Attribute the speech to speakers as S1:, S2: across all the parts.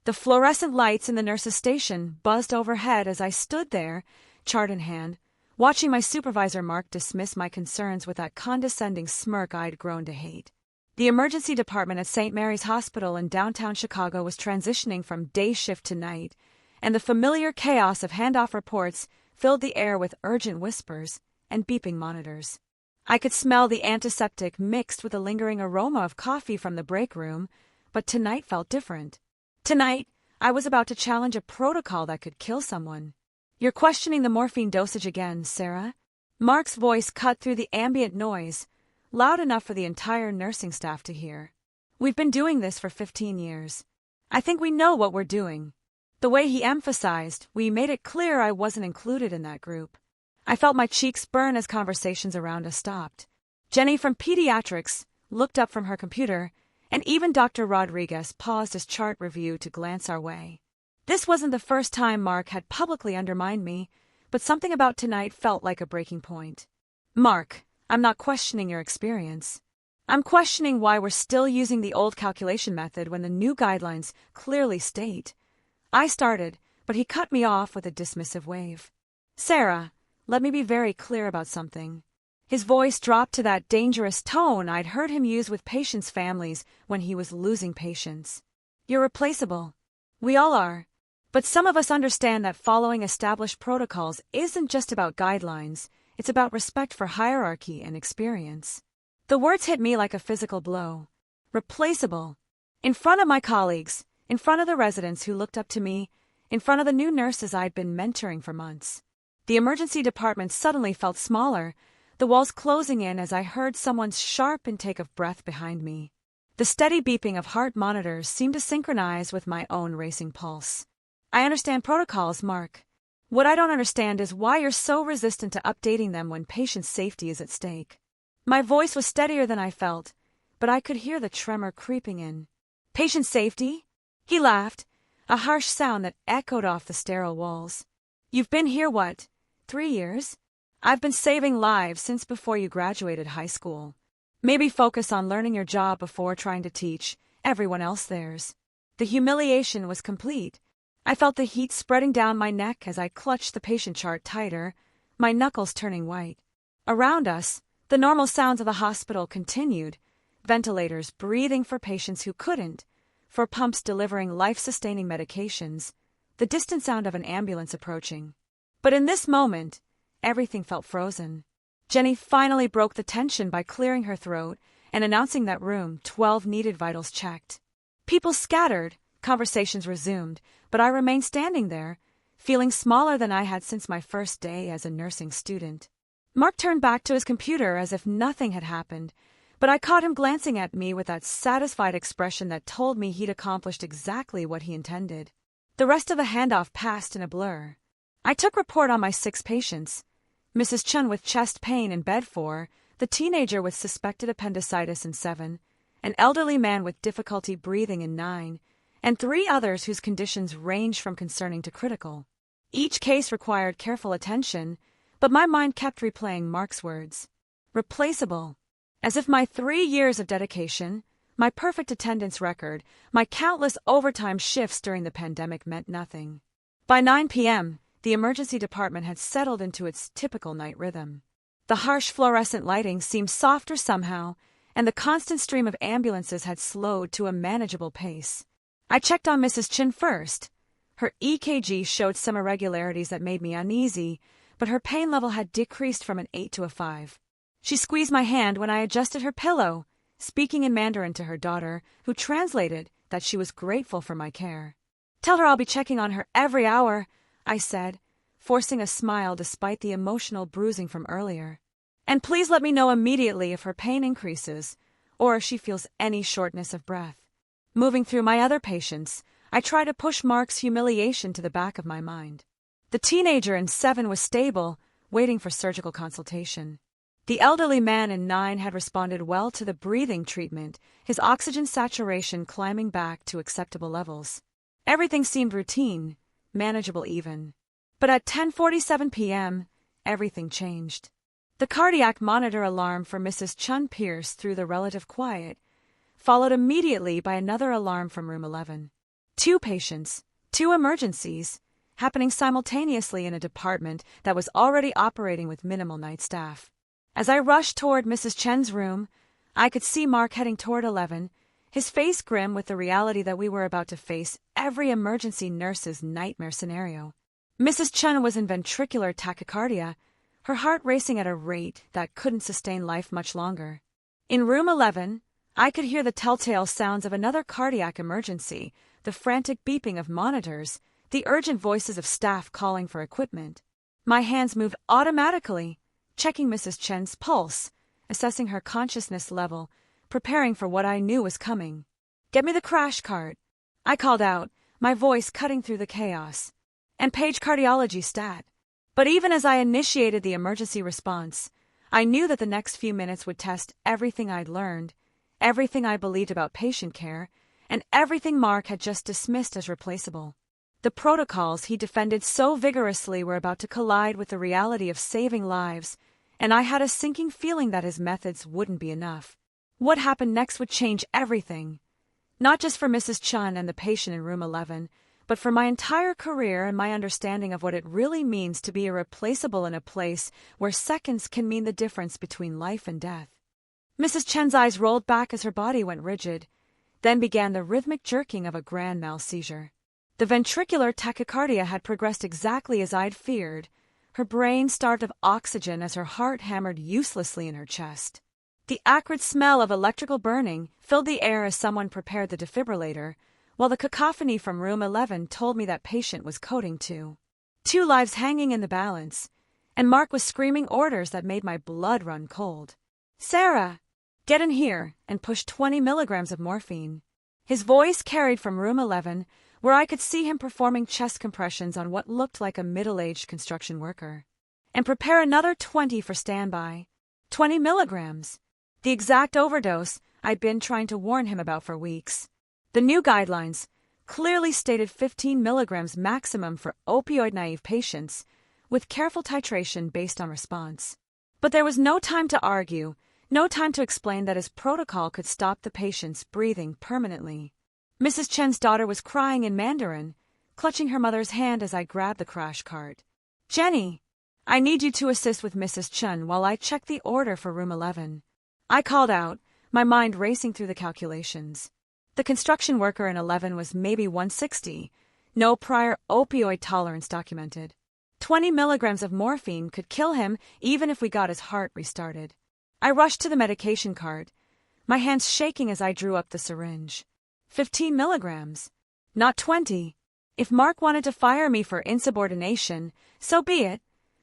S1: The fluorescent lights in the nurse's station buzzed overhead as I stood there, chart in hand, watching my supervisor Mark dismiss my concerns with that condescending smirk I'd grown to hate. The emergency department at St. Mary's Hospital in downtown Chicago was transitioning from day shift to night, and the familiar chaos of handoff reports filled the air with urgent whispers and beeping monitors. I could smell the antiseptic mixed with the lingering aroma of coffee from the break room, but tonight felt different. Tonight, I was about to challenge a protocol that could kill someone. "You're questioning the morphine dosage again, Sarah?" Mark's voice cut through the ambient noise, loud enough for the entire nursing staff to hear. "We've been doing this for 15 years. I think we know what we're doing." The way he emphasized, we made it clear I wasn't included in that group. I felt my cheeks burn as conversations around us stopped. Jenny from Pediatrics looked up from her computer, and even Dr. Rodriguez paused his chart review to glance our way. This wasn't the first time Mark had publicly undermined me, but something about tonight felt like a breaking point. "Mark, I'm not questioning your experience. I'm questioning why we're still using the old calculation method when the new guidelines clearly state." I started, but he cut me off with a dismissive wave. "Sarah, let me be very clear about something." His voice dropped to that dangerous tone I'd heard him use with patients' families when he was losing patients. "You're replaceable. We all are. But some of us understand that following established protocols isn't just about guidelines, it's about respect for hierarchy and experience." The words hit me like a physical blow. Replaceable. In front of my colleagues, in front of the residents who looked up to me, in front of the new nurses I'd been mentoring for months. The emergency department suddenly felt smaller, the walls closing in as I heard someone's sharp intake of breath behind me. The steady beeping of heart monitors seemed to synchronize with my own racing pulse. "I understand protocols, Mark. What I don't understand is why you're so resistant to updating them when patient safety is at stake." My voice was steadier than I felt, but I could hear the tremor creeping in. "Patient safety?" He laughed, a harsh sound that echoed off the sterile walls. "You've been here, what, 3 years? I've been saving lives since before you graduated high school. Maybe focus on learning your job before trying to teach everyone else theirs." The humiliation was complete. I felt the heat spreading down my neck as I clutched the patient chart tighter, my knuckles turning white. Around us, the normal sounds of the hospital continued, ventilators breathing for patients who couldn't, for pumps delivering life-sustaining medications, the distant sound of an ambulance approaching. But in this moment, everything felt frozen. Jenny finally broke the tension by clearing her throat and announcing that room 12 needed vitals checked. People scattered, conversations resumed, but I remained standing there, feeling smaller than I had since my first day as a nursing student. Mark turned back to his computer as if nothing had happened, but I caught him glancing at me with that satisfied expression that told me he'd accomplished exactly what he intended. The rest of the handoff passed in a blur. I took report on my 6 patients. Mrs. Chun with chest pain in bed 4, the teenager with suspected appendicitis in 7, an elderly man with difficulty breathing in 9, and 3 others whose conditions ranged from concerning to critical. Each case required careful attention, but my mind kept replaying Mark's words. Replaceable. As if my 3 years of dedication, my perfect attendance record, my countless overtime shifts during the pandemic meant nothing. By 9 p.m., the emergency department had settled into its typical night rhythm. The harsh fluorescent lighting seemed softer somehow, and the constant stream of ambulances had slowed to a manageable pace. I checked on Mrs. Chin first. Her EKG showed some irregularities that made me uneasy, but her pain level had decreased from an 8 to a 5. She squeezed my hand when I adjusted her pillow, speaking in Mandarin to her daughter, who translated that she was grateful for my care. "Tell her I'll be checking on her every hour," I said, forcing a smile despite the emotional bruising from earlier. "And please let me know immediately if her pain increases, or if she feels any shortness of breath." Moving through my other patients, I tried to push Mark's humiliation to the back of my mind. The teenager in 7 was stable, waiting for surgical consultation. The elderly man in 9 had responded well to the breathing treatment, his oxygen saturation climbing back to acceptable levels. Everything seemed routine, manageable even. But at 10:47 p.m., everything changed. The cardiac monitor alarm for Mrs. Chun pierced through the relative quiet, followed immediately by another alarm from room 11. 2 patients, 2 emergencies, happening simultaneously in a department that was already operating with minimal night staff. As I rushed toward Mrs. Chen's room, I could see Mark heading toward 11, his face grim with the reality that we were about to face every emergency nurse's nightmare scenario. Mrs. Chen was in ventricular tachycardia, her heart racing at a rate that couldn't sustain life much longer. In room 11, I could hear the telltale sounds of another cardiac emergency, the frantic beeping of monitors, the urgent voices of staff calling for equipment. My hands moved automatically, checking Mrs. Chen's pulse, assessing her consciousness level, preparing for what I knew was coming. "Get me the crash cart," I called out, my voice cutting through the chaos. "And page cardiology stat." But even as I initiated the emergency response, I knew that the next few minutes would test everything I'd learned, everything I believed about patient care, and everything Mark had just dismissed as replaceable. The protocols he defended so vigorously were about to collide with the reality of saving lives, and I had a sinking feeling that his methods wouldn't be enough. What happened next would change everything. Not just for Mrs. Chun and the patient in room 11, but for my entire career and my understanding of what it really means to be irreplaceable in a place where seconds can mean the difference between life and death. Mrs. Chen's eyes rolled back as her body went rigid, then began the rhythmic jerking of a grand mal seizure. The ventricular tachycardia had progressed exactly as I'd feared, her brain starved of oxygen as her heart hammered uselessly in her chest. The acrid smell of electrical burning filled the air as someone prepared the defibrillator, while the cacophony from room 11 told me that patient was coding too. 2 lives hanging in the balance, and Mark was screaming orders that made my blood run cold. "Sarah, get in here and push 20 milligrams of morphine." His voice carried from room 11, where I could see him performing chest compressions on what looked like a middle-aged construction worker. "And prepare another 20 for standby." 20 milligrams. The exact overdose I'd been trying to warn him about for weeks. The new guidelines clearly stated 15 milligrams maximum for opioid-naive patients, with careful titration based on response. But there was no time to argue, no time to explain that his protocol could stop the patient's breathing permanently. Mrs. Chen's daughter was crying in Mandarin, clutching her mother's hand as I grabbed the crash cart. "Jenny, I need you to assist with Mrs. Chen while I check the order for room 11. I called out, my mind racing through the calculations. The construction worker in 11 was maybe 160, no prior opioid tolerance documented. 20 milligrams of morphine could kill him even if we got his heart restarted. I rushed to the medication cart, my hands shaking as I drew up the syringe. 15 milligrams, not 20. If Mark wanted to fire me for insubordination, so be it,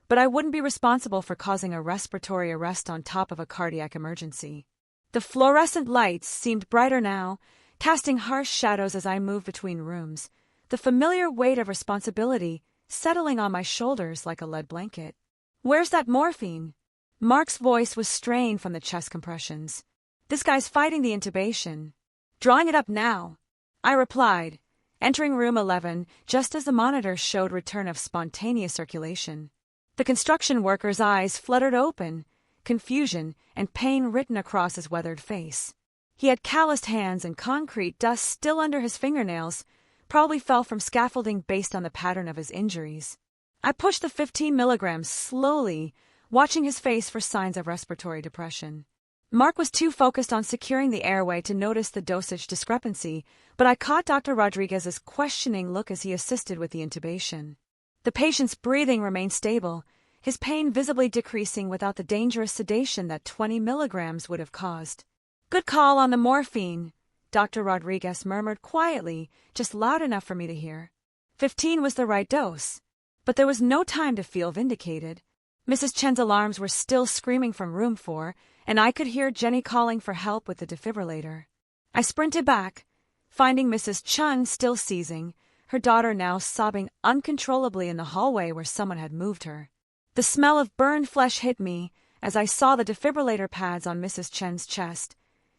S1: but I wouldn't be responsible for causing a respiratory arrest on top of a cardiac emergency. The fluorescent lights seemed brighter now, casting harsh shadows as I moved between rooms, the familiar weight of responsibility settling on my shoulders like a lead blanket. "Where's that morphine?" Mark's voice was strained from the chest compressions. "This guy's fighting the intubation." "Drawing it up now," I replied, entering room 11 just as the monitor showed return of spontaneous circulation. The construction worker's eyes fluttered open, confusion and pain written across his weathered face. He had calloused hands and concrete dust still under his fingernails, probably fell from scaffolding based on the pattern of his injuries. I pushed the 15 milligrams slowly, watching his face for signs of respiratory depression. Mark was too focused on securing the airway to notice the dosage discrepancy, but I caught Dr. Rodriguez's questioning look as he assisted with the intubation. The patient's breathing remained stable, his pain visibly decreasing without the dangerous sedation that 20 milligrams would have caused. "Good call on the morphine," Dr. Rodriguez murmured quietly, just loud enough for me to hear. 15 was the right dose, but there was no time to feel vindicated. Mrs. Chen's alarms were still screaming from room 4, and I could hear Jenny calling for help with the defibrillator. I sprinted back, finding Mrs. Chun still seizing, her daughter now sobbing uncontrollably in the hallway where someone had moved her. The smell of burned flesh hit me as I saw the defibrillator pads on Mrs. Chen's chest.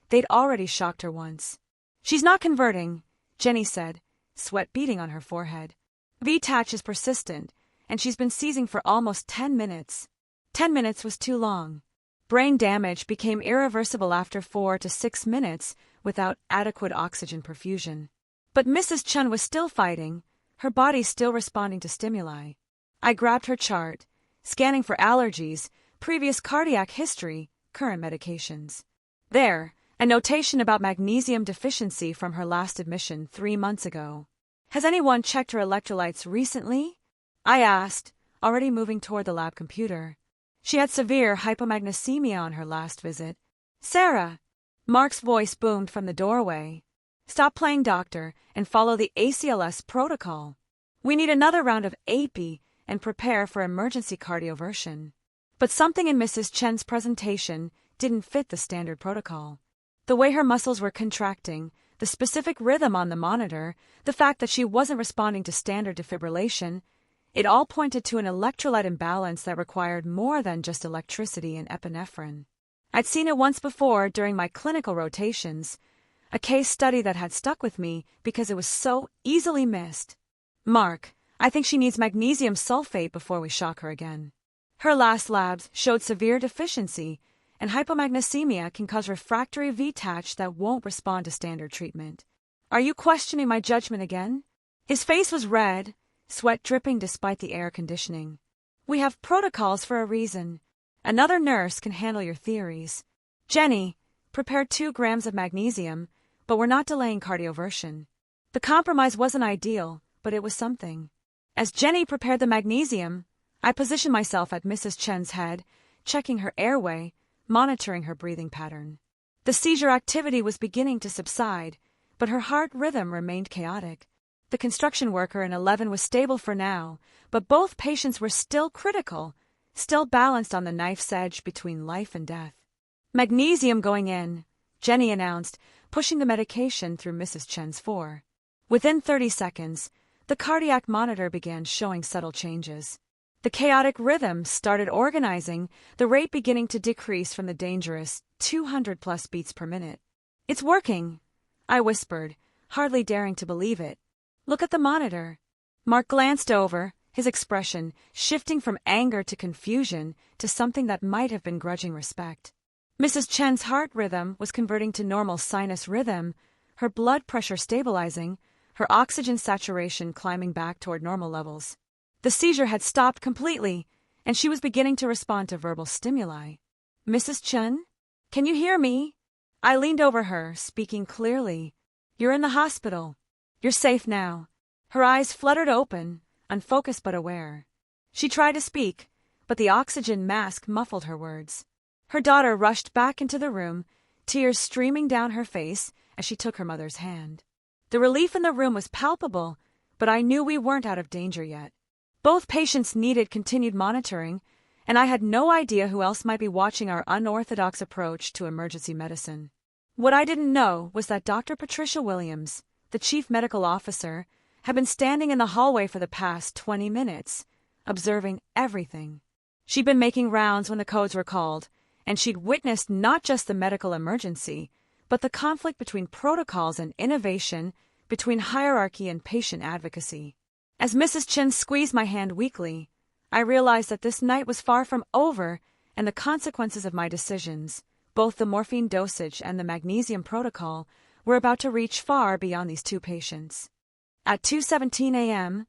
S1: They'd already shocked her once. "She's not converting," Jenny said, sweat beading on her forehead. "V-Tatch is persistent, and she's been seizing for almost 10 minutes. 10 minutes was too long. Brain damage became irreversible after 4 to 6 minutes without adequate oxygen perfusion." But Mrs. Chen was still fighting, her body still responding to stimuli. I grabbed her chart, scanning for allergies, previous cardiac history, current medications. There, a notation about magnesium deficiency from her last admission 3 months ago. Has anyone checked her electrolytes recently? I asked, already moving toward the lab computer. She had severe hypomagnesemia on her last visit. Sarah! Mark's voice boomed from the doorway. Stop playing doctor and follow the ACLS protocol. We need another round of API and prepare for emergency cardioversion. But something in Mrs. Chen's presentation didn't fit the standard protocol. The way her muscles were contracting, the specific rhythm on the monitor, the fact that she wasn't responding to standard defibrillation, it all pointed to an electrolyte imbalance that required more than just electricity and epinephrine. I'd seen it once before during my clinical rotations, a case study that had stuck with me because it was so easily missed. Mark, I think she needs magnesium sulfate before we shock her again. Her last labs showed severe deficiency, and hypomagnesemia can cause refractory VTACH that won't respond to standard treatment. Are you questioning my judgment again? His face was red, sweat dripping despite the air conditioning. We have protocols for a reason. Another nurse can handle your theories. Jenny, prepare 2 grams of magnesium, but we're not delaying cardioversion. The compromise wasn't ideal, but it was something. As Jenny prepared the magnesium, I positioned myself at Mrs. Chen's head, checking her airway, monitoring her breathing pattern. The seizure activity was beginning to subside, but her heart rhythm remained chaotic. The construction worker in 11 was stable for now, but both patients were still critical, still balanced on the knife's edge between life and death. Magnesium going in, Jenny announced, pushing the medication through Mrs. Chen's 4. Within 30 seconds, the cardiac monitor began showing subtle changes. The chaotic rhythm started organizing, the rate beginning to decrease from the dangerous 200+ beats per minute. It's working, I whispered, hardly daring to believe it. Look at the monitor. Mark glanced over, his expression shifting from anger to confusion to something that might have been grudging respect. Mrs. Chen's heart rhythm was converting to normal sinus rhythm, her blood pressure stabilizing, her oxygen saturation climbing back toward normal levels. The seizure had stopped completely, and she was beginning to respond to verbal stimuli. Mrs. Chen? Can you hear me? I leaned over her, speaking clearly. You're in the hospital. You're safe now. Her eyes fluttered open, unfocused but aware. She tried to speak, but the oxygen mask muffled her words. Her daughter rushed back into the room, tears streaming down her face as she took her mother's hand. The relief in the room was palpable, but I knew we weren't out of danger yet. Both patients needed continued monitoring, and I had no idea who else might be watching our unorthodox approach to emergency medicine. What I didn't know was that Dr. Patricia Williams, the chief medical officer, had been standing in the hallway for the past 20 minutes, observing everything. She'd been making rounds when the codes were called, and she'd witnessed not just the medical emergency, but the conflict between protocols and innovation, between hierarchy and patient advocacy. As Mrs. Chen squeezed my hand weakly, I realized that this night was far from over, and the consequences of my decisions, both the morphine dosage and the magnesium protocol, were about to reach far beyond these 2 patients. At 2:17 a.m.,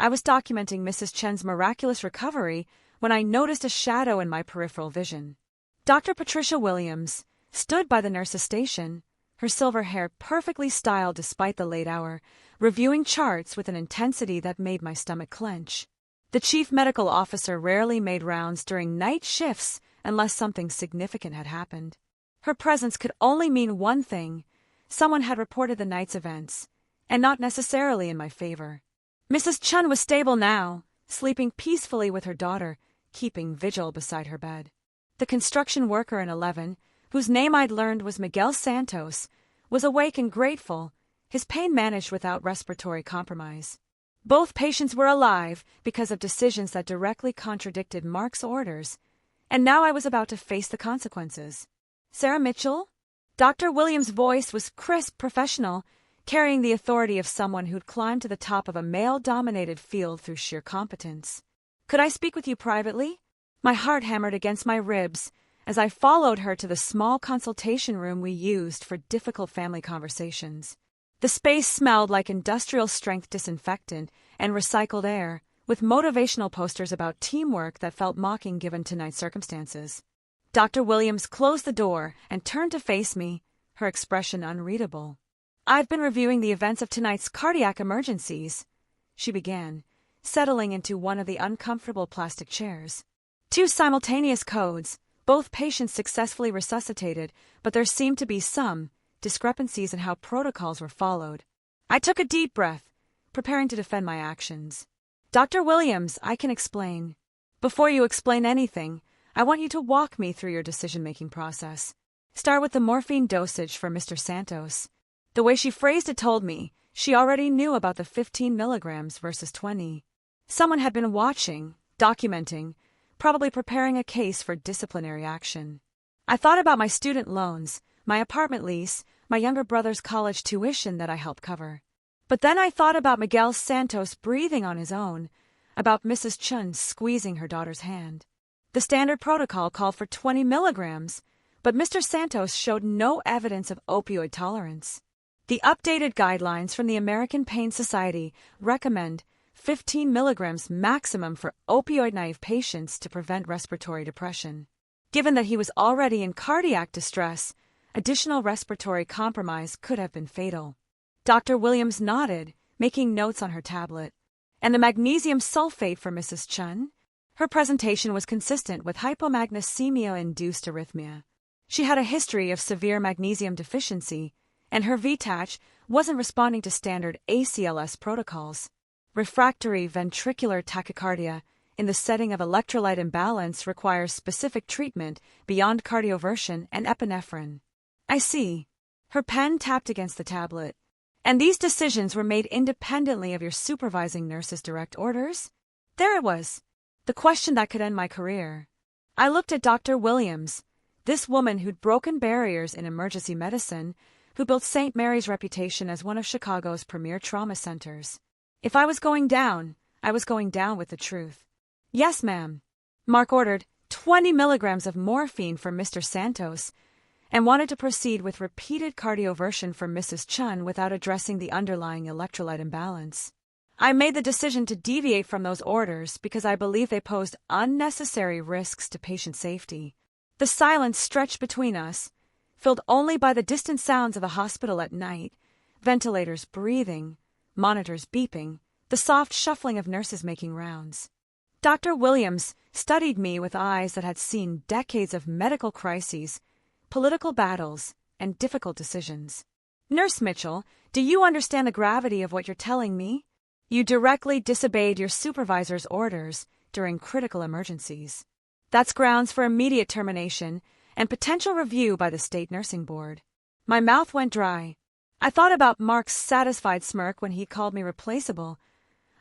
S1: I was documenting Mrs. Chen's miraculous recovery when I noticed a shadow in my peripheral vision. Dr. Patricia Williams stood by the nurse's station, her silver hair perfectly styled despite the late hour, reviewing charts with an intensity that made my stomach clench. The chief medical officer rarely made rounds during night shifts unless something significant had happened. Her presence could only mean one thing: someone had reported the night's events, and not necessarily in my favor. Mrs. Chen was stable now, sleeping peacefully with her daughter, keeping vigil beside her bed. The construction worker in 11, whose name I'd learned was Miguel Santos, was awake and grateful, his pain managed without respiratory compromise. Both patients were alive because of decisions that directly contradicted Mark's orders, and now I was about to face the consequences. Sarah Mitchell? Dr. Williams' voice was crisp, professional, carrying the authority of someone who'd climbed to the top of a male-dominated field through sheer competence. Could I speak with you privately? My heart hammered against my ribs as I followed her to the small consultation room we used for difficult family conversations. The space smelled like industrial-strength disinfectant and recycled air, with motivational posters about teamwork that felt mocking given tonight's circumstances. Dr. Williams closed the door and turned to face me, her expression unreadable. "I've been reviewing the events of tonight's cardiac emergencies," she began, settling into one of the uncomfortable plastic chairs. "Two simultaneous codes, both patients successfully resuscitated, but there seemed to be some discrepancies in how protocols were followed." I took a deep breath, preparing to defend my actions. "Dr. Williams, I can explain." "Before you explain anything, I want you to walk me through your decision-making process. Start with the morphine dosage for Mr. Santos." The way she phrased it told me she already knew about the 15 milligrams versus 20. Someone had been watching, documenting, probably preparing a case for disciplinary action. I thought about my student loans, my apartment lease, my younger brother's college tuition that I helped cover. But then I thought about Miguel Santos breathing on his own, about Mrs. Chun squeezing her daughter's hand. The standard protocol called for 20 milligrams, but Mr. Santos showed no evidence of opioid tolerance. The updated guidelines from the American Pain Society recommend 15 milligrams maximum for opioid-naive patients to prevent respiratory depression. Given that he was already in cardiac distress, additional respiratory compromise could have been fatal. Dr. Williams nodded, making notes on her tablet. "And the magnesium sulfate for Mrs. Chun?" Her presentation was consistent with hypomagnesemia-induced arrhythmia. She had a history of severe magnesium deficiency, and her VTACH wasn't responding to standard ACLS protocols. Refractory ventricular tachycardia in the setting of electrolyte imbalance requires specific treatment beyond cardioversion and epinephrine. "I see." Her pen tapped against the tablet. "And these decisions were made independently of your supervising nurse's direct orders?" There it was, the question that could end my career. I looked at Dr. Williams, this woman who'd broken barriers in emergency medicine, who built St. Mary's reputation as one of Chicago's premier trauma centers. If I was going down, I was going down with the truth. "Yes, ma'am." Mark ordered 20 milligrams of morphine for Mr. Santos and wanted to proceed with repeated cardioversion for Mrs. Chun without addressing the underlying electrolyte imbalance. I made the decision to deviate from those orders because I believe they posed unnecessary risks to patient safety. The silence stretched between us, filled only by the distant sounds of the hospital at night, ventilators breathing, monitors beeping, the soft shuffling of nurses making rounds. Dr. Williams studied me with eyes that had seen decades of medical crises, political battles, and difficult decisions. "Nurse Mitchell, do you understand the gravity of what you're telling me? You directly disobeyed your supervisor's orders during critical emergencies. That's grounds for immediate termination and potential review by the state nursing board." My mouth went dry. I thought about Mark's satisfied smirk when he called me replaceable,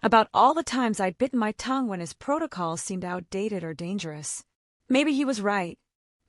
S1: about all the times I'd bitten my tongue when his protocols seemed outdated or dangerous. Maybe he was right.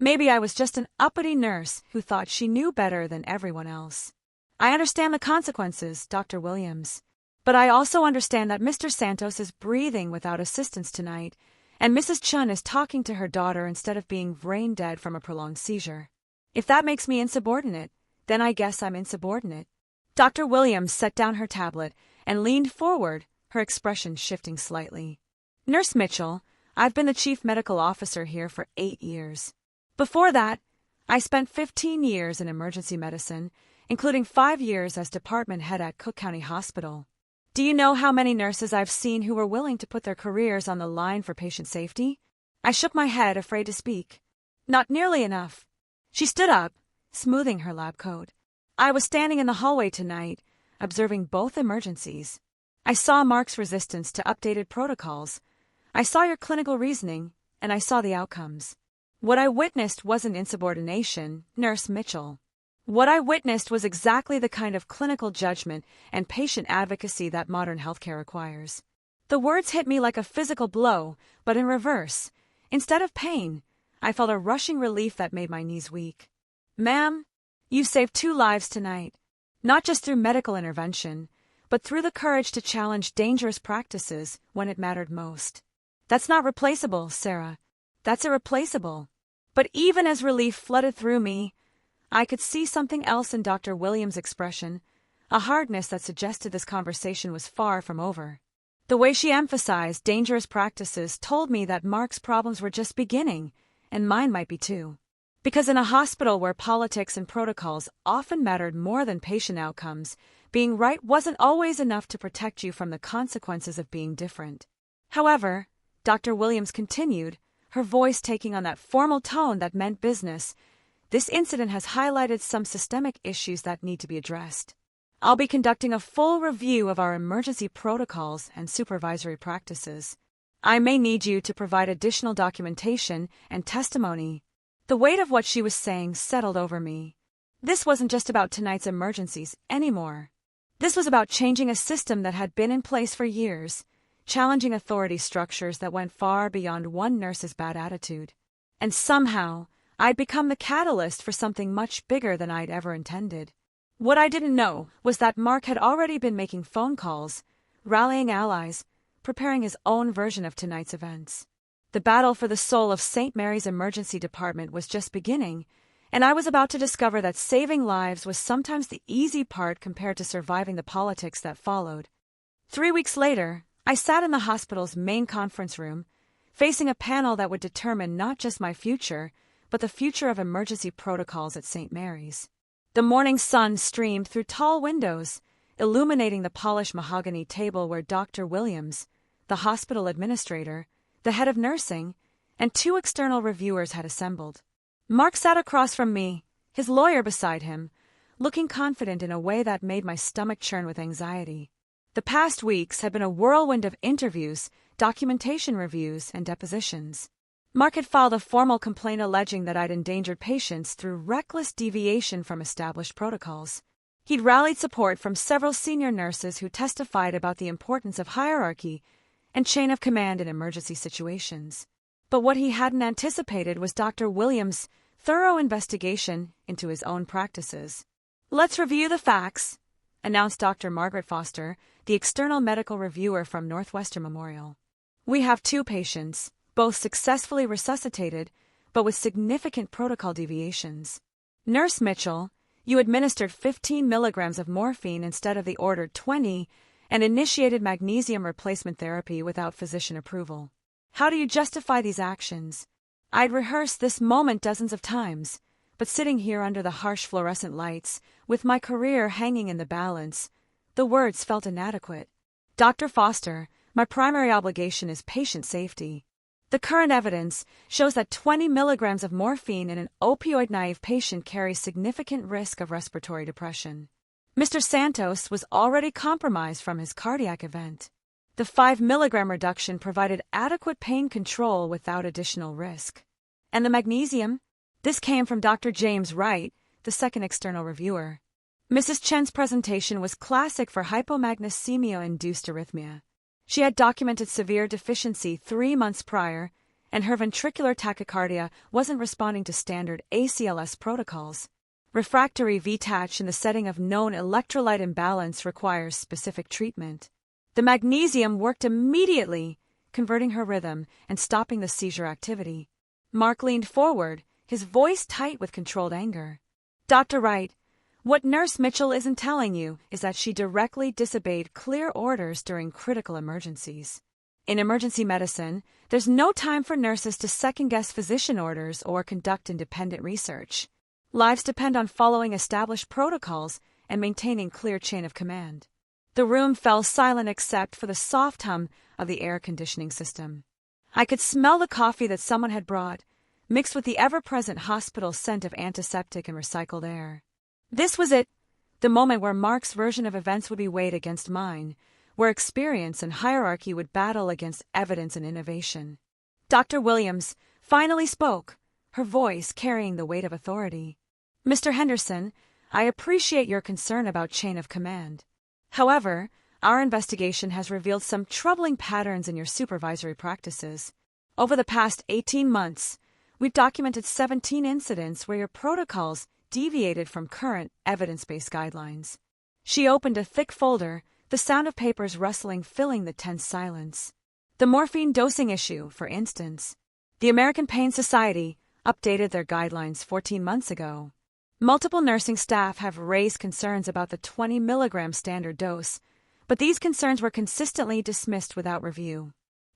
S1: Maybe I was just an uppity nurse who thought she knew better than everyone else. "I understand the consequences, Dr. Williams, but I also understand that Mr. Santos is breathing without assistance tonight, and Mrs. Chun is talking to her daughter instead of being brain dead from a prolonged seizure. If that makes me insubordinate, then I guess I'm insubordinate." Dr. Williams set down her tablet and leaned forward, her expression shifting slightly. "Nurse Mitchell, I've been the chief medical officer here for 8 years. Before that, I spent 15 years in emergency medicine, including 5 years as department head at Cook County Hospital. Do you know how many nurses I've seen who were willing to put their careers on the line for patient safety?" I shook my head, afraid to speak. "Not nearly enough." She stood up, smoothing her lab coat. "I was standing in the hallway tonight, observing both emergencies. I saw Mark's resistance to updated protocols. I saw your clinical reasoning, and I saw the outcomes. What I witnessed wasn't insubordination, Nurse Mitchell. What I witnessed was exactly the kind of clinical judgment and patient advocacy that modern healthcare requires." The words hit me like a physical blow, but in reverse. Instead of pain, I felt a rushing relief that made my knees weak. "Ma'am, you saved 2 lives tonight, not just through medical intervention, but through the courage to challenge dangerous practices when it mattered most. That's not replaceable, Sarah. That's irreplaceable." But even as relief flooded through me, I could see something else in Dr. Williams' expression, a hardness that suggested this conversation was far from over. The way she emphasized dangerous practices told me that Mark's problems were just beginning, and mine might be too. Because in a hospital where politics and protocols often mattered more than patient outcomes, being right wasn't always enough to protect you from the consequences of being different. However, Dr. Williams continued, her voice taking on that formal tone that meant business, this incident has highlighted some systemic issues that need to be addressed. I'll be conducting a full review of our emergency protocols and supervisory practices. I may need you to provide additional documentation and testimony. The weight of what she was saying settled over me. This wasn't just about tonight's emergencies anymore. This was about changing a system that had been in place for years, challenging authority structures that went far beyond one nurse's bad attitude. And somehow, I'd become the catalyst for something much bigger than I'd ever intended. What I didn't know was that Mark had already been making phone calls, rallying allies, preparing his own version of tonight's events. The battle for the soul of St. Mary's Emergency Department was just beginning, and I was about to discover that saving lives was sometimes the easy part compared to surviving the politics that followed. 3 weeks later, I sat in the hospital's main conference room, facing a panel that would determine not just my future, but the future of emergency protocols at St. Mary's. The morning sun streamed through tall windows, illuminating the polished mahogany table where Dr. Williams, the hospital administrator, the head of nursing, and 2 external reviewers had assembled. Mark sat across from me, his lawyer beside him, looking confident in a way that made my stomach churn with anxiety. The past weeks had been a whirlwind of interviews, documentation reviews, and depositions. Mark had filed a formal complaint alleging that I'd endangered patients through reckless deviation from established protocols. He'd rallied support from several senior nurses who testified about the importance of hierarchy and chain of command in emergency situations. But what he hadn't anticipated was Dr. Williams' thorough investigation into his own practices. "Let's review the facts," announced Dr. Margaret Foster, the external medical reviewer from Northwestern Memorial. "We have 2 patients, both successfully resuscitated, but with significant protocol deviations. Nurse Mitchell, you administered 15 milligrams of morphine instead of the ordered 20 and initiated magnesium replacement therapy without physician approval. How do you justify these actions?" I'd rehearsed this moment dozens of times, but sitting here under the harsh fluorescent lights, with my career hanging in the balance, the words felt inadequate. "Dr. Foster, my primary obligation is patient safety. The current evidence shows that 20 milligrams of morphine in an opioid-naive patient carries significant risk of respiratory depression. Mr. Santos was already compromised from his cardiac event. The 5 milligram reduction provided adequate pain control without additional risk. And the magnesium? This came from Dr. James Wright, the second external reviewer. Mrs. Chen's presentation was classic for hypomagnesemia-induced arrhythmia. She had documented severe deficiency 3 months prior, and her ventricular tachycardia wasn't responding to standard ACLS protocols. Refractory VTACH in the setting of known electrolyte imbalance requires specific treatment. The magnesium worked immediately, converting her rhythm and stopping the seizure activity. Mark leaned forward, his voice tight with controlled anger. "Dr. Wright, what Nurse Mitchell isn't telling you is that she directly disobeyed clear orders during critical emergencies. In emergency medicine, there's no time for nurses to second-guess physician orders or conduct independent research. Lives depend on following established protocols and maintaining clear chain of command." The room fell silent except for the soft hum of the air conditioning system. I could smell the coffee that someone had brought, mixed with the ever-present hospital scent of antiseptic and recycled air. This was it, the moment where Mark's version of events would be weighed against mine, where experience and hierarchy would battle against evidence and innovation. Dr. Williams finally spoke, her voice carrying the weight of authority. "Mr. Henderson, I appreciate your concern about chain of command. However, our investigation has revealed some troubling patterns in your supervisory practices. Over the past 18 months, we've documented 17 incidents where your protocols deviated from current evidence-based guidelines." She opened a thick folder, the sound of papers rustling filling the tense silence. "The morphine dosing issue, for instance. The American Pain Society updated their guidelines 14 months ago. Multiple nursing staff have raised concerns about the 20 milligram standard dose, but these concerns were consistently dismissed without review.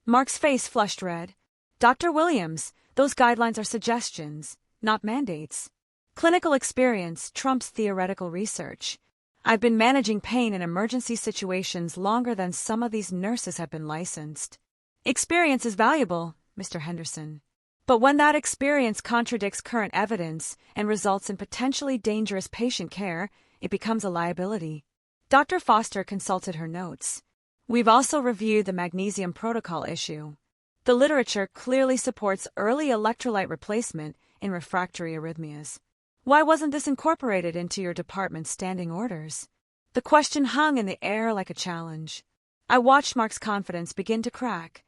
S1: Mark's face flushed red. Dr. Williams, those guidelines are suggestions, not mandates. Clinical experience trumps theoretical research. I've been managing pain in emergency situations longer than some of these nurses have been licensed. Experience is valuable, Mr. Henderson. But when that experience contradicts current evidence and results in potentially dangerous patient care, it becomes a liability. Dr. Foster consulted her notes. We've also reviewed the magnesium protocol issue. The literature clearly supports early electrolyte replacement in refractory arrhythmias. Why wasn't this incorporated into your department's standing orders? The question hung in the air like a challenge. I watched Mark's confidence begin to crack,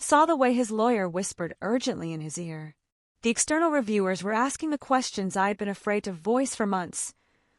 S1: saw the way his lawyer whispered urgently in his ear. The external reviewers were asking the questions I had been afraid to voice for months.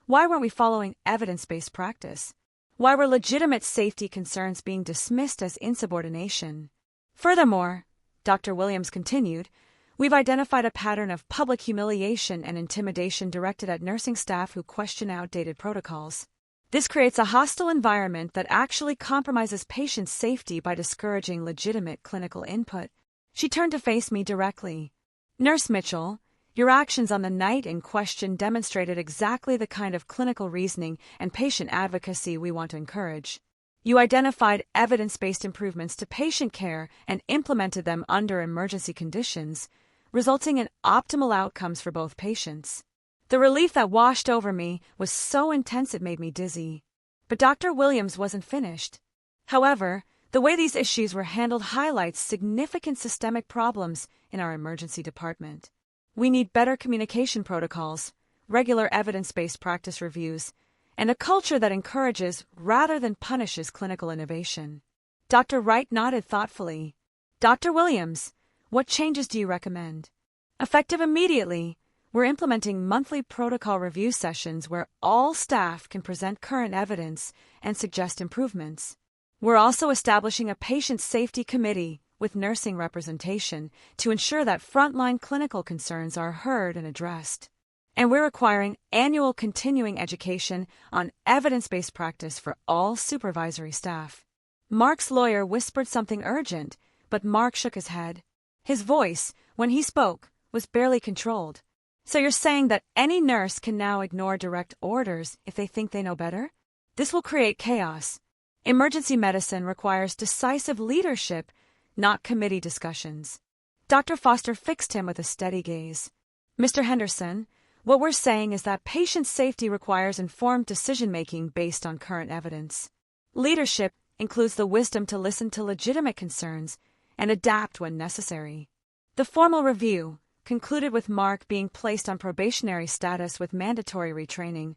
S1: Why weren't we following evidence-based practice? Why were legitimate safety concerns being dismissed as insubordination? Furthermore, Dr. Williams continued, we've identified a pattern of public humiliation and intimidation directed at nursing staff who question outdated protocols. This creates a hostile environment that actually compromises patient safety by discouraging legitimate clinical input. She turned to face me directly. Nurse Mitchell, your actions on the night in question demonstrated exactly the kind of clinical reasoning and patient advocacy we want to encourage. You identified evidence-based improvements to patient care and implemented them under emergency conditions, resulting in optimal outcomes for both patients. The relief that washed over me was so intense it made me dizzy. But Dr. Williams wasn't finished. However, the way these issues were handled highlights significant systemic problems in our emergency department. We need better communication protocols, regular evidence-based practice reviews, and a culture that encourages rather than punishes clinical innovation. Dr. Wright nodded thoughtfully. Dr. Williams, what changes do you recommend? Effective immediately, we're implementing monthly protocol review sessions where all staff can present current evidence and suggest improvements. We're also establishing a patient safety committee with nursing representation to ensure that frontline clinical concerns are heard and addressed. And we're requiring annual continuing education on evidence-based practice for all supervisory staff. Mark's lawyer whispered something urgent, but Mark shook his head. His voice, when he spoke, was barely controlled. So you're saying that any nurse can now ignore direct orders if they think they know better? This will create chaos. Emergency medicine requires decisive leadership, not committee discussions. Dr. Foster fixed him with a steady gaze. Mr. Henderson, what we're saying is that patient safety requires informed decision-making based on current evidence. Leadership includes the wisdom to listen to legitimate concerns and adapt when necessary. The formal review concluded with Mark being placed on probationary status with mandatory retraining,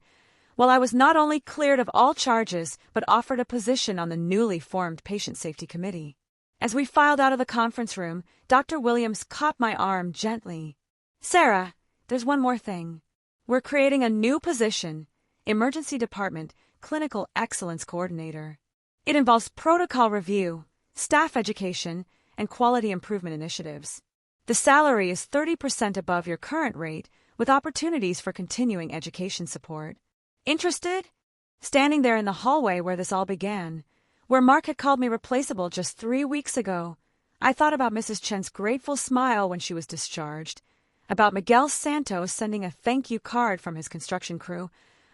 S1: while I was not only cleared of all charges but offered a position on the newly formed Patient Safety Committee. As we filed out of the conference room, Dr. Williams caught my arm gently. Sarah, there's one more thing. We're creating a new position, Emergency Department Clinical Excellence Coordinator. It involves protocol review, staff education, and quality improvement initiatives. The salary is 30% above your current rate, with opportunities for continuing education support. Interested? Standing there in the hallway where this all began, where Mark had called me replaceable just 3 weeks ago, I thought about Mrs. Chen's grateful smile when she was discharged, about Miguel Santos sending a thank you card from his construction crew,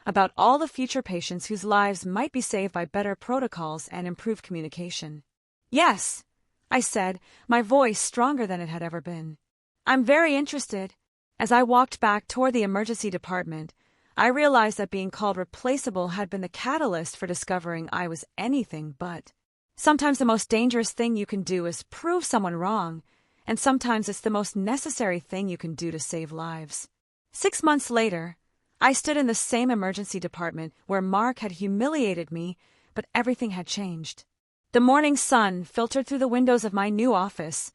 S1: about all the future patients whose lives might be saved by better protocols and improved communication. Yes, I said, my voice stronger than it had ever been. I'm very interested. As I walked back toward the emergency department, I realized that being called replaceable had been the catalyst for discovering I was anything but. Sometimes the most dangerous thing you can do is prove someone wrong, and sometimes it's the most necessary thing you can do to save lives. 6 months later, I stood in the same emergency department where Mark had humiliated me, but everything had changed. The morning sun filtered through the windows of my new office,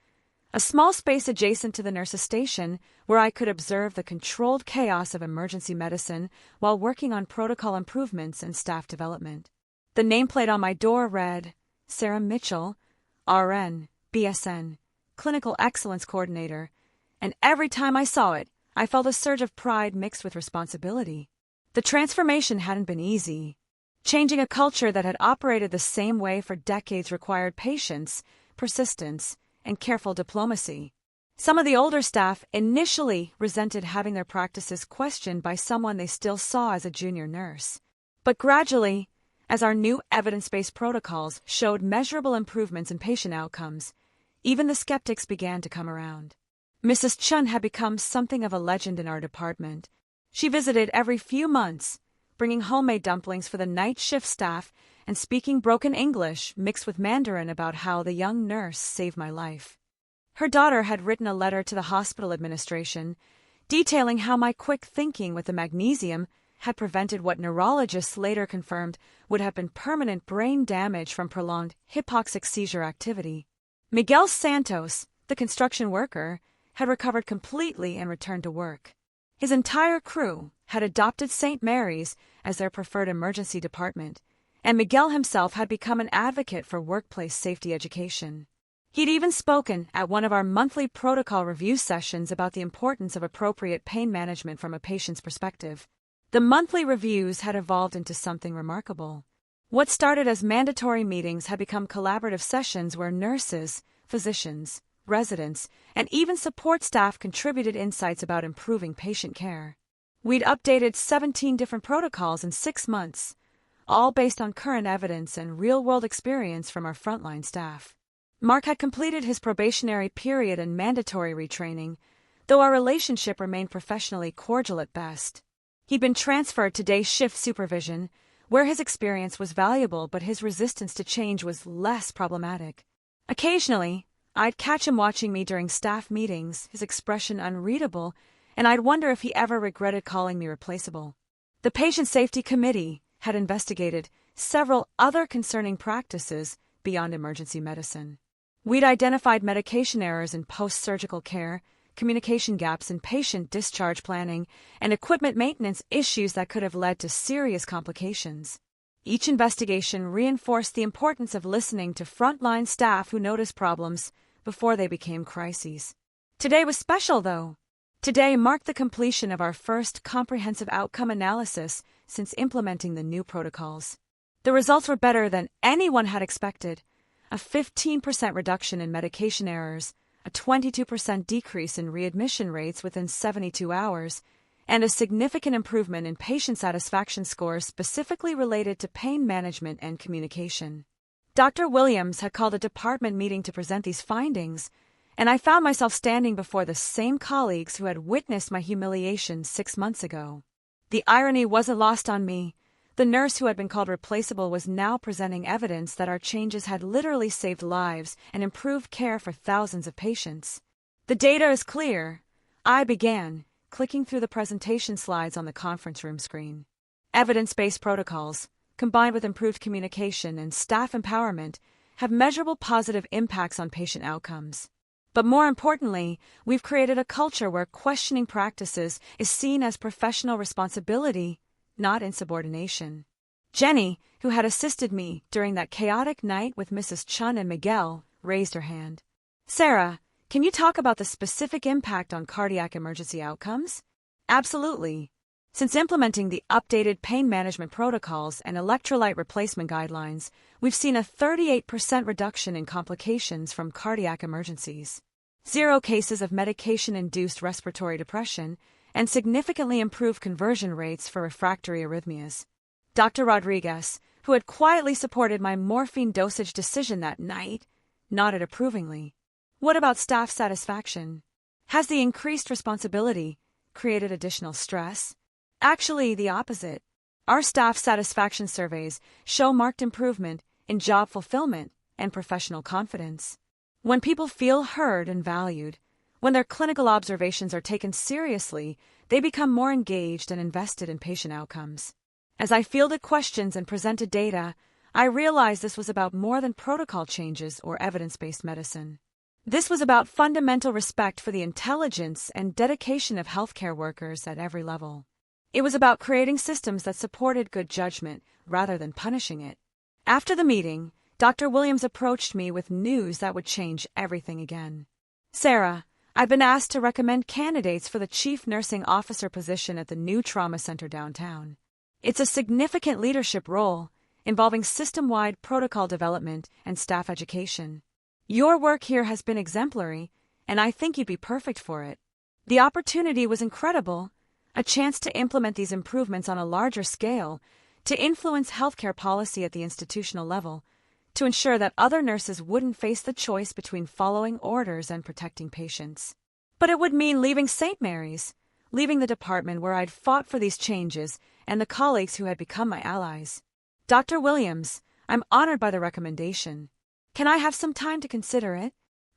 S1: a small space adjacent to the nurse's station where I could observe the controlled chaos of emergency medicine while working on protocol improvements and staff development. The nameplate on my door read, Sarah Mitchell, RN, BSN, Clinical Excellence Coordinator, and every time I saw it, I felt a surge of pride mixed with responsibility. The transformation hadn't been easy. Changing a culture that had operated the same way for decades required patience, persistence, and careful diplomacy. Some of the older staff initially resented having their practices questioned by someone they still saw as a junior nurse. But gradually, as our new evidence-based protocols showed measurable improvements in patient outcomes, even the skeptics began to come around. Mrs. Chun had become something of a legend in our department. She visited every few months, bringing homemade dumplings for the night shift staff and speaking broken English mixed with Mandarin about how the young nurse saved my life. Her daughter had written a letter to the hospital administration, detailing how my quick thinking with the magnesium had prevented what neurologists later confirmed would have been permanent brain damage from prolonged hypoxic seizure activity. Miguel Santos, the construction worker, had recovered completely and returned to work. His entire crew had adopted St. Mary's as their preferred emergency department, and Miguel himself had become an advocate for workplace safety education. He'd even spoken at one of our monthly protocol review sessions about the importance of appropriate pain management from a patient's perspective. The monthly reviews had evolved into something remarkable. What started as mandatory meetings had become collaborative sessions where nurses, physicians, residents, and even support staff contributed insights about improving patient care. We'd updated 17 different protocols in 6 months, all based on current evidence and real-world experience from our frontline staff. Mark had completed his probationary period and mandatory retraining, though our relationship remained professionally cordial at best. He'd been transferred to day shift supervision, where his experience was valuable but his resistance to change was less problematic. Occasionally, I'd catch him watching me during staff meetings, his expression unreadable, and I'd wonder if he ever regretted calling me replaceable. The Patient Safety Committee had investigated several other concerning practices beyond emergency medicine. We'd identified medication errors in post-surgical care, communication gaps in patient discharge planning, and equipment maintenance issues that could have led to serious complications. Each investigation reinforced the importance of listening to frontline staff who noticed problems before they became crises. Today was special, though. Today marked the completion of our first comprehensive outcome analysis since implementing the new protocols. The results were better than anyone had expected. A 15% reduction in medication errors, a 22% decrease in readmission rates within 72 hours, and a significant improvement in patient satisfaction scores specifically related to pain management and communication. Dr. Williams had called a department meeting to present these findings, and I found myself standing before the same colleagues who had witnessed my humiliation 6 months ago. The irony wasn't lost on me. The nurse who had been called replaceable was now presenting evidence that our changes had literally saved lives and improved care for thousands of patients. The data is clear. I began, clicking through the presentation slides on the conference room screen. Evidence-based protocols, combined with improved communication and staff empowerment, have measurable positive impacts on patient outcomes. But more importantly, we've created a culture where questioning practices is seen as professional responsibility, not insubordination. Jenny, who had assisted me during that chaotic night with Mrs. Chun and Miguel, raised her hand. Sarah, can you talk about the specific impact on cardiac emergency outcomes? Absolutely. Since implementing the updated pain management protocols and electrolyte replacement guidelines, we've seen a 38% reduction in complications from cardiac emergencies, 0 cases of medication-induced respiratory depression, and significantly improved conversion rates for refractory arrhythmias. Dr. Rodriguez, who had quietly supported my morphine dosage decision that night, nodded approvingly. What about staff satisfaction? Has the increased responsibility created additional stress? Actually, the opposite. Our staff satisfaction surveys show marked improvement in job fulfillment and professional confidence. When people feel heard and valued, when their clinical observations are taken seriously, they become more engaged and invested in patient outcomes. As I fielded questions and presented data, I realized this was about more than protocol changes or evidence-based medicine. This was about fundamental respect for the intelligence and dedication of healthcare workers at every level. It was about creating systems that supported good judgment rather than punishing it. After the meeting, Dr. Williams approached me with news that would change everything again. Sarah, I've been asked to recommend candidates for the chief nursing officer position at the new trauma center downtown. It's a significant leadership role, involving system-wide protocol development and staff education. Your work here has been exemplary, and I think you'd be perfect for it. The opportunity was incredible, a chance to implement these improvements on a larger scale, to influence healthcare policy at the institutional level, to ensure that other nurses wouldn't face the choice between following orders and protecting patients. But it would mean leaving St. Mary's, leaving the department where I'd fought for these changes and the colleagues who had become my allies. Dr. Williams, I'm honored by the recommendation. Can I have some time to consider it?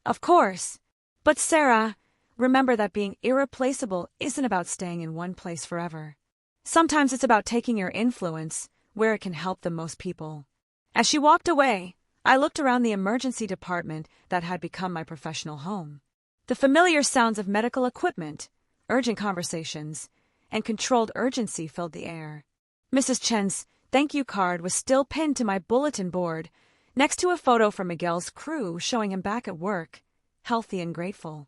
S1: Of course. But Sarah, remember that being irreplaceable isn't about staying in one place forever. Sometimes it's about taking your influence where it can help the most people. As she walked away, I looked around the emergency department that had become my professional home. The familiar sounds of medical equipment, urgent conversations, and controlled urgency filled the air. Mrs. Chen's thank you card was still pinned to my bulletin board, next to a photo from Miguel's crew showing him back at work, healthy and grateful.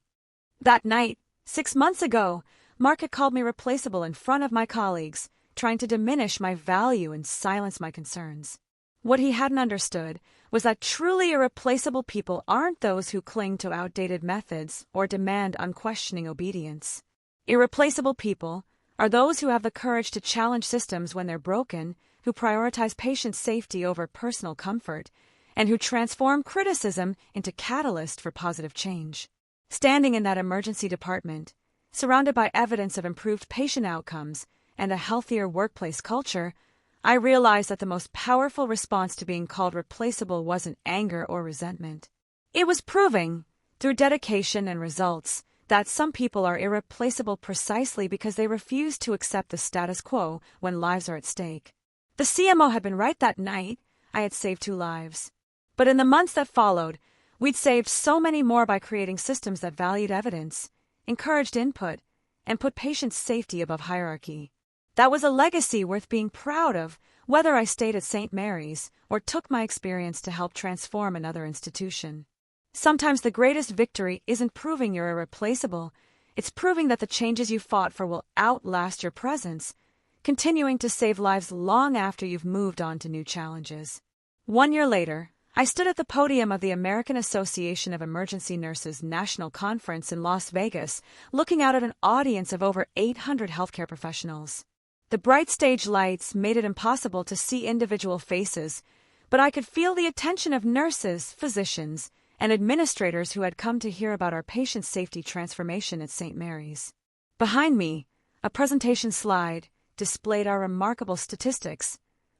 S1: That night, 6 months ago, Mark had called me replaceable in front of my colleagues, trying to diminish my value and silence my concerns. What he hadn't understood was that truly irreplaceable people aren't those who cling to outdated methods or demand unquestioning obedience. Irreplaceable people are those who have the courage to challenge systems when they're broken, who prioritize patient safety over personal comfort, and who transform criticism into catalyst for positive change. Standing in that emergency department, surrounded by evidence of improved patient outcomes and a healthier workplace culture, I realized that the most powerful response to being called replaceable wasn't anger or resentment. It was proving, through dedication and results, that some people are irreplaceable precisely because they refuse to accept the status quo when lives are at stake. The CMO had been right that night. I had saved 2 lives. But in the months that followed, we'd saved so many more by creating systems that valued evidence, encouraged input, and put patient safety above hierarchy. That was a legacy worth being proud of, whether I stayed at St. Mary's or took my experience to help transform another institution. Sometimes the greatest victory isn't proving you're irreplaceable, it's proving that the changes you fought for will outlast your presence, continuing to save lives long after you've moved on to new challenges. 1 year later, I stood at the podium of the American Association of Emergency Nurses National Conference in Las Vegas, looking out at an audience of over 800 healthcare professionals. The bright stage lights made it impossible to see individual faces, but I could feel the attention of nurses, physicians, and administrators who had come to hear about our patient safety transformation at St. Mary's. Behind me, a presentation slide displayed our remarkable statistics: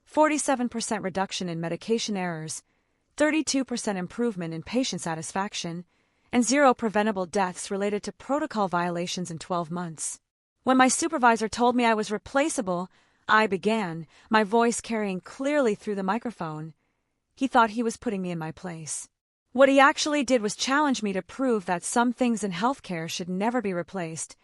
S1: 47% reduction in medication errors, 32% improvement in patient satisfaction, and 0 preventable deaths related to protocol violations in 12 months. When my supervisor told me I was replaceable, I began, my voice carrying clearly through the microphone. He thought he was putting me in my place. What he actually did was challenge me to prove that some things in healthcare should never be replaced: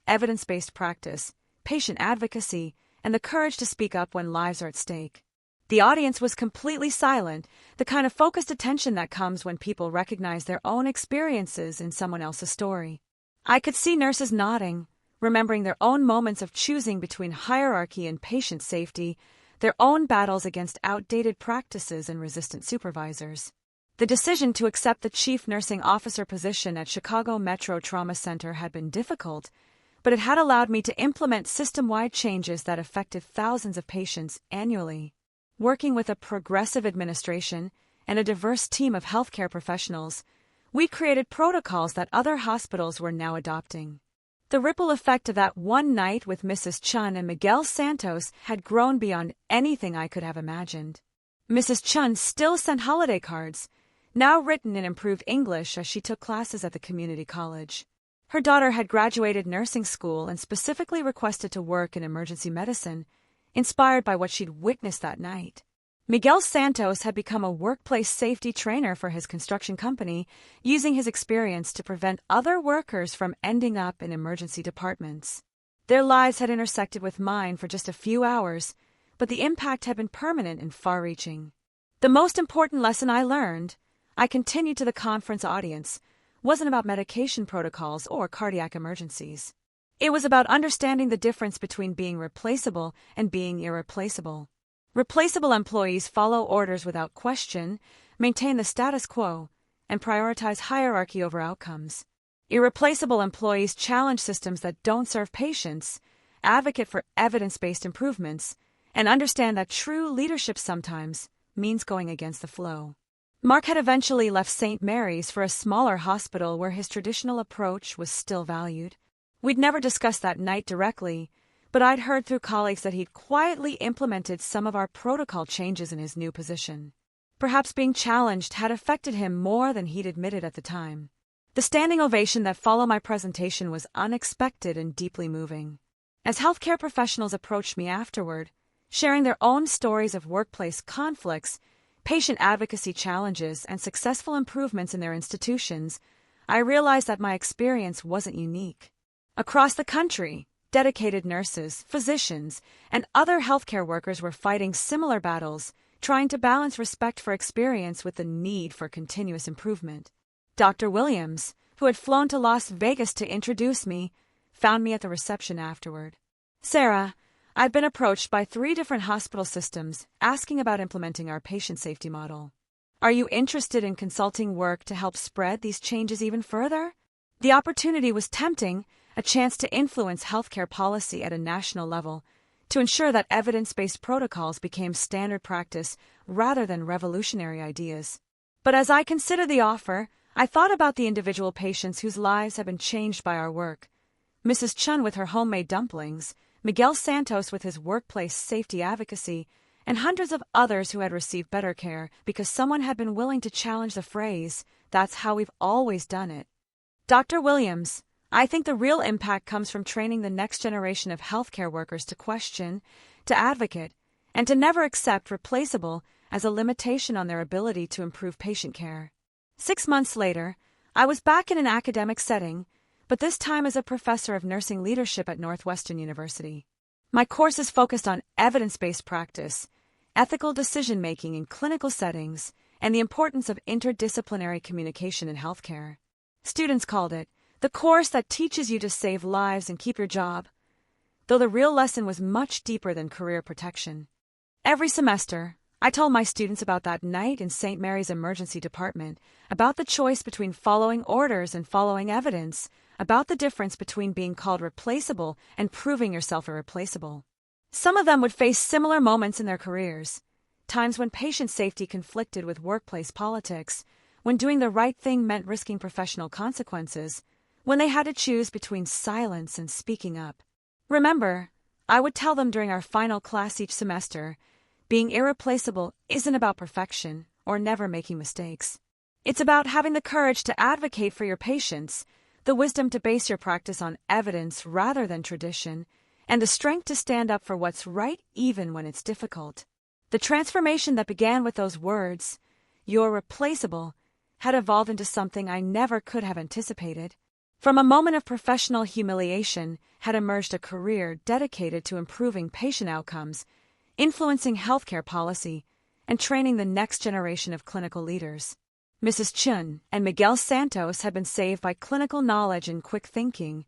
S1: evidence-based practice, patient advocacy, and the courage to speak up when lives are at stake. The audience was completely silent, the kind of focused attention that comes when people recognize their own experiences in someone else's story. I could see nurses nodding, remembering their own moments of choosing between hierarchy and patient safety, their own battles against outdated practices and resistant supervisors. The decision to accept the chief nursing officer position at Chicago Metro Trauma Center had been difficult, but it had allowed me to implement system-wide changes that affected thousands of patients annually. Working with a progressive administration and a diverse team of healthcare professionals, we created protocols that other hospitals were now adopting. The ripple effect of that one night with Mrs. Chun and Miguel Santos had grown beyond anything I could have imagined. Mrs. Chun still sent holiday cards, now written in improved English as she took classes at the community college. Her daughter had graduated nursing school and specifically requested to work in emergency medicine, inspired by what she'd witnessed that night. Miguel Santos had become a workplace safety trainer for his construction company, using his experience to prevent other workers from ending up in emergency departments. Their lives had intersected with mine for just a few hours, but the impact had been permanent and far-reaching. The most important lesson I learned, I continued to the conference audience, wasn't about medication protocols or cardiac emergencies. It was about understanding the difference between being replaceable and being irreplaceable. Replaceable employees follow orders without question, maintain the status quo, and prioritize hierarchy over outcomes. Irreplaceable employees challenge systems that don't serve patients, advocate for evidence-based improvements, and understand that true leadership sometimes means going against the flow. Mark had eventually left St. Mary's for a smaller hospital where his traditional approach was still valued. We'd never discussed that night directly, but I'd heard through colleagues that he'd quietly implemented some of our protocol changes in his new position. Perhaps being challenged had affected him more than he'd admitted at the time. The standing ovation that followed my presentation was unexpected and deeply moving. As healthcare professionals approached me afterward, sharing their own stories of workplace conflicts, patient advocacy challenges, and successful improvements in their institutions, I realized that my experience wasn't unique. Across the country, dedicated nurses, physicians, and other healthcare workers were fighting similar battles, trying to balance respect for experience with the need for continuous improvement. Dr. Williams, who had flown to Las Vegas to introduce me, found me at the reception afterward. "Sarah, I've been approached by 3 different hospital systems asking about implementing our patient safety model. Are you interested in consulting work to help spread these changes even further?" The opportunity was tempting, a chance to influence healthcare policy at a national level, to ensure that evidence-based protocols became standard practice rather than revolutionary ideas. But as I considered the offer, I thought about the individual patients whose lives have been changed by our work. Mrs. Chun with her homemade dumplings, Miguel Santos with his workplace safety advocacy, and hundreds of others who had received better care because someone had been willing to challenge the phrase, "That's how we've always done it." Dr. Williams, I think the real impact comes from training the next generation of healthcare workers to question, to advocate, and to never accept replaceable as a limitation on their ability to improve patient care. 6 months later, I was back in an academic setting, but this time as a professor of nursing leadership at Northwestern University. My courses focused on evidence-based practice, ethical decision-making in clinical settings, and the importance of interdisciplinary communication in healthcare. Students called it the course that teaches you to save lives and keep your job, though the real lesson was much deeper than career protection. Every semester, I told my students about that night in St. Mary's emergency department, about the choice between following orders and following evidence, about the difference between being called replaceable and proving yourself irreplaceable. Some of them would face similar moments in their careers, times when patient safety conflicted with workplace politics, when doing the right thing meant risking professional consequences, when they had to choose between silence and speaking up. Remember, I would tell them during our final class each semester, being irreplaceable isn't about perfection or never making mistakes. It's about having the courage to advocate for your patients, the wisdom to base your practice on evidence rather than tradition, and the strength to stand up for what's right even when it's difficult. The transformation that began with those words, "You're replaceable," had evolved into something I never could have anticipated. From a moment of professional humiliation had emerged a career dedicated to improving patient outcomes, influencing healthcare policy, and training the next generation of clinical leaders. Mrs. Chun and Miguel Santos had been saved by clinical knowledge and quick thinking,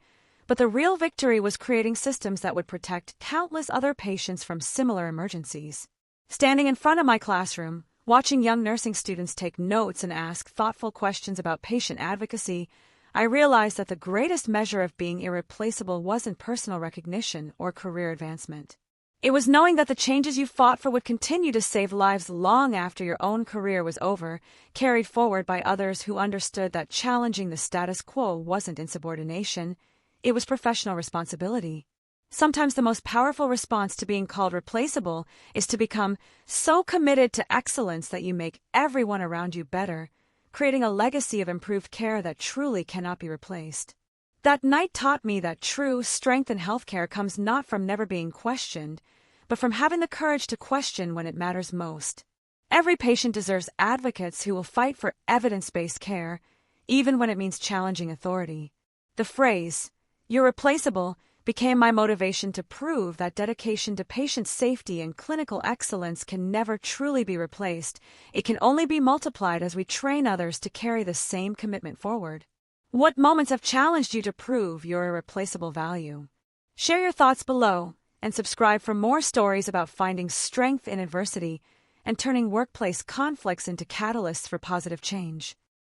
S1: but the real victory was creating systems that would protect countless other patients from similar emergencies. Standing in front of my classroom, watching young nursing students take notes and ask thoughtful questions about patient advocacy, I realized that the greatest measure of being irreplaceable wasn't personal recognition or career advancement. It was knowing that the changes you fought for would continue to save lives long after your own career was over, carried forward by others who understood that challenging the status quo wasn't insubordination, it was professional responsibility. Sometimes the most powerful response to being called replaceable is to become so committed to excellence that you make everyone around you better, creating a legacy of improved care that truly cannot be replaced. That night taught me that true strength in healthcare comes not from never being questioned, but from having the courage to question when it matters most. Every patient deserves advocates who will fight for evidence-based care, even when it means challenging authority. The phrase, "You're replaceable," became my motivation to prove that dedication to patient safety and clinical excellence can never truly be replaced. It can only be multiplied as we train others to carry the same commitment forward. What moments have challenged you to prove your irreplaceable value? Share your thoughts below and subscribe for more stories about finding strength in adversity and turning workplace conflicts into catalysts for positive change.